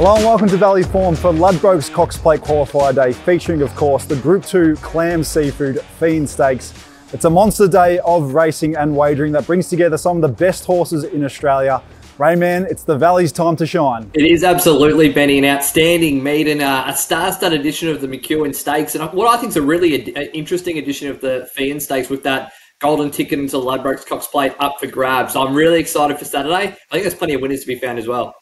Hello and welcome to Valley Form for Ladbrokes Cox Plate Qualifier Day, featuring of course the Group 2 Clam Seafood Fiend Stakes. It's a monster day of racing and wagering that brings together some of the best horses in Australia. Rayman, it's the Valley's time to shine. It is absolutely, Benny, an outstanding meet and a star-studded edition of the MCEWEN Stakes. And what I think is a really interesting edition of the Fiend Stakes with that golden ticket into the Ladbrokes Cox Plate up for grabs. So I'm really excited for Saturday. I think there's plenty of winners to be found as well.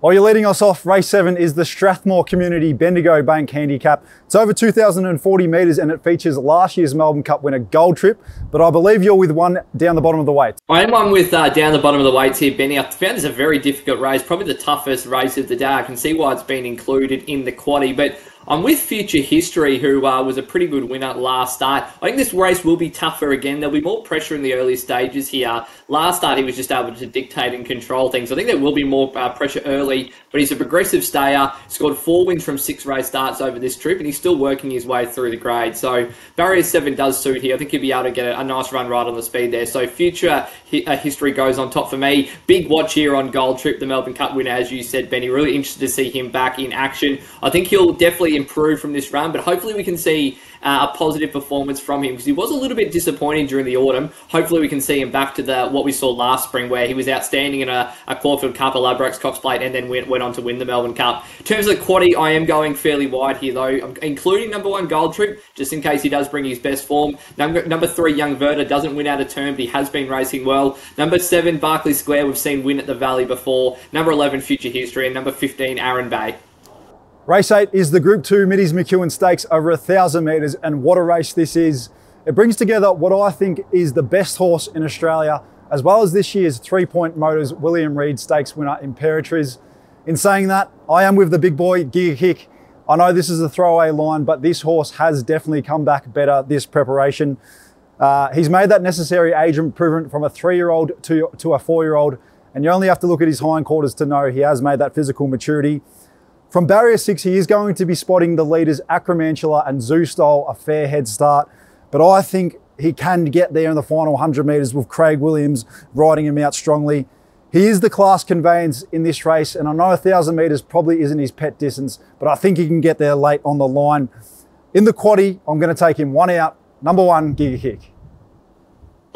While you're leading us off, race 7 is the Strathmore Community Bendigo Bank Handicap. It's over 2,040 metres and it features last year's Melbourne Cup winner Gold Trip, but I believe you're with one down the bottom of the weights. I am one with down the bottom of the weights here, Benny. I found this a very difficult race, probably the toughest race of the day. I can see why it's been included in the quaddie, but I'm with Future History, who was a pretty good winner last start. I think this race will be tougher again. There'll be more pressure in the early stages here. Last start, he was just able to dictate and control things. I think there will be more pressure early, but he's a progressive stayer. Scored 4 wins from 6 race starts over this trip, and he's still working his way through the grade. So Barrier 7 does suit here. I think he'll be able to get a nice run right on the speed there. So Future History goes on top for me. Big watch here on Gold Trip, the Melbourne Cup winner, as you said, Benny. Really interested to see him back in action. I think he'll definitely improve from this run, but hopefully we can see a positive performance from him because he was a little bit disappointing during the autumn. Hopefully we can see him back to what we saw last spring, where he was outstanding in a Caulfield Cup, a Ladbrokes Cox Plate, and then went on to win the Melbourne Cup. In terms of the quaddie, I am going fairly wide here though. I'm including number 1 Gold Trip, just in case he does bring his best form. Number 3 Young Verta doesn't win out of turn, but he has been racing well. Number 7 Barclay Square, we've seen win at the Valley before. Number 11 Future History, and number 15 Aaron Bay. Race 8 is the Group 2 MITTYS MCEWEN Stakes over 1,000 metres, and what a race this is. It brings together what I think is the best horse in Australia, as well as this year's 3 Point Motors William Reid Stakes winner Imperatriz. In saying that, I am with the big boy, Giga Kick. I know this is a throwaway line, but this horse has definitely come back better this preparation. He's made that necessary age improvement from a 3-year-old to a 4-year-old, and you only have to look at his hindquarters to know he has made that physical maturity. From Barrier 6, he is going to be spotting the leaders Acromantula and Zoo Style a fair head start, but I think he can get there in the final 100 metres with Craig Williams riding him out strongly. He is the class conveyance in this race, and I know 1,000 metres probably isn't his pet distance, but I think he can get there late on the line. In the quaddie, I'm going to take him one out, number 1 Giga Kick.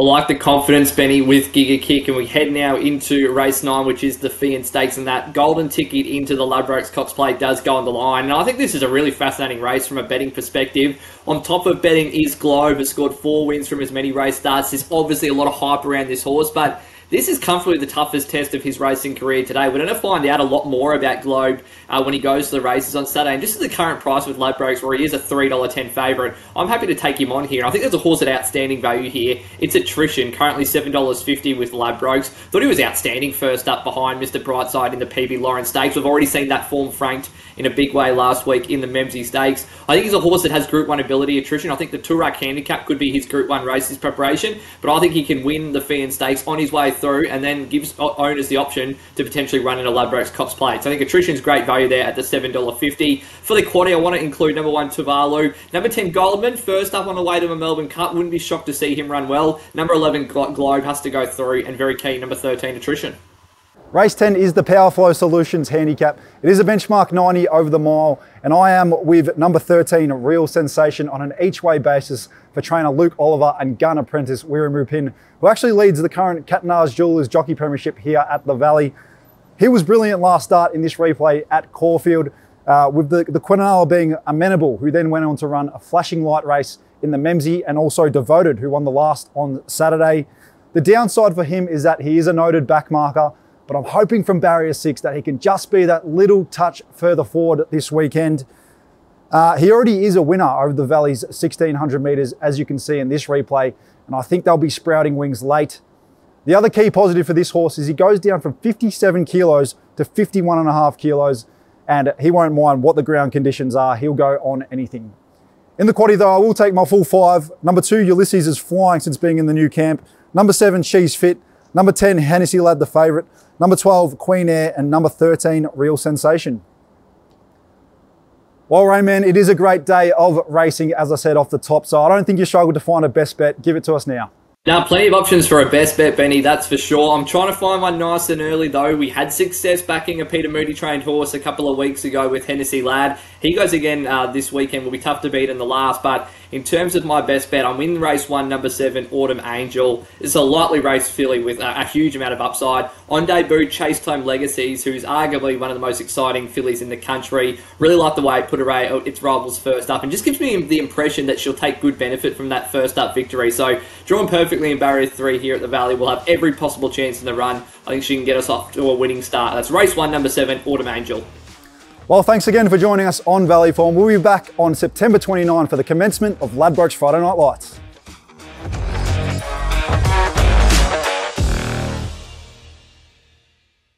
I like the confidence, Benny, with Giga Kick, and we head now into race 9, which is the Fiend Stakes, and that golden ticket into the Ladbrokes Cox Plate does go on the line. And I think this is a really fascinating race from a betting perspective. On top of betting is Globe, has scored 4 wins from as many race starts. There's obviously a lot of hype around this horse, but this is comfortably the toughest test of his racing career today. We're going to find out a lot more about Globe when he goes to the races on Saturday. And just at the current price with Ladbrokes, where he is a $3.10 favourite, I'm happy to take him on here. I think there's a horse at outstanding value here. It's Attrition, currently $7.50 with Ladbrokes. Thought he was outstanding first up behind Mr. Brightside in the PB Lawrence Stakes. We've already seen that form franked in a big way last week in the MCEWEN Stakes. I think he's a horse that has Group 1 ability, Attrition. I think the Toorak Handicap could be his Group 1 races preparation, but I think he can win the Fiend Stakes on his way through and then gives owners the option to potentially run in a Ladbrokes Cox Plate. So I think Attrition's great value there at the $7.50. For the quaddie, I want to include number 1 Tuvalu, number 10 Goldman, first up on the way to a Melbourne Cup. Wouldn't be shocked to see him run well. Number 11 Globe has to go through, and very key, number 13 Attrition. Race 10 is the POWERFLO Solutions Handicap. It is a benchmark 90 over the mile, and I am with number 13, Real Sensation, on an each-way basis for trainer Luke Oliver and gun apprentice Wirra Rupin, who actually leads the current Catanars Jewelers Jockey Premiership here at the Valley. He was brilliant last start in this replay at Caulfield, with the Quinala being amenable, who then went on to run a flashing light race in the MCEWEN, and also Devoted, who won the last on Saturday. The downside for him is that he is a noted backmarker, but I'm hoping from Barrier 6 that he can just be that little touch further forward this weekend. He already is a winner over the Valley's 1,600 metres, as you can see in this replay, and I think they'll be sprouting wings late. The other key positive for this horse is he goes down from 57 kilos to 51.5 kilos, and he won't mind what the ground conditions are. He'll go on anything. In the quaddie though, I will take my full 5. Number 2, Ulysses, is flying since being in the new camp. Number 7, She's Fit. Number 10, Hennessy Lad, the favourite. Number 12, Queen Air, and number 13, Real Sensation. Well, Rayman, it is a great day of racing, as I said off the top, so I don't think you struggled to find a best bet. Give it to us now. Now, plenty of options for a best bet, Benny, that's for sure. I'm trying to find one nice and early, though. We had success backing a Peter Moody trained horse a couple of weeks ago with Hennessy Lad. He goes again this weekend. Will be tough to beat in the last, but in terms of my best bet, I'm in race 1, number 7, Autumn Angel. It's a lightly raced filly with a huge amount of upside. On debut, Chase Time Legacies, who's arguably one of the most exciting fillies in the country. Really like the way it put its rivals first up, and just gives me the impression that she'll take good benefit from that first up victory. So, drawn perfectly in barrier 3 here at the Valley, we'll have every possible chance in the run. I think she can get us off to a winning start. That's race 1, number 7, Autumn Angel. Well, thanks again for joining us on Valley Form. We'll be back on September 29 for the commencement of Ladbrokes Friday Night Lights.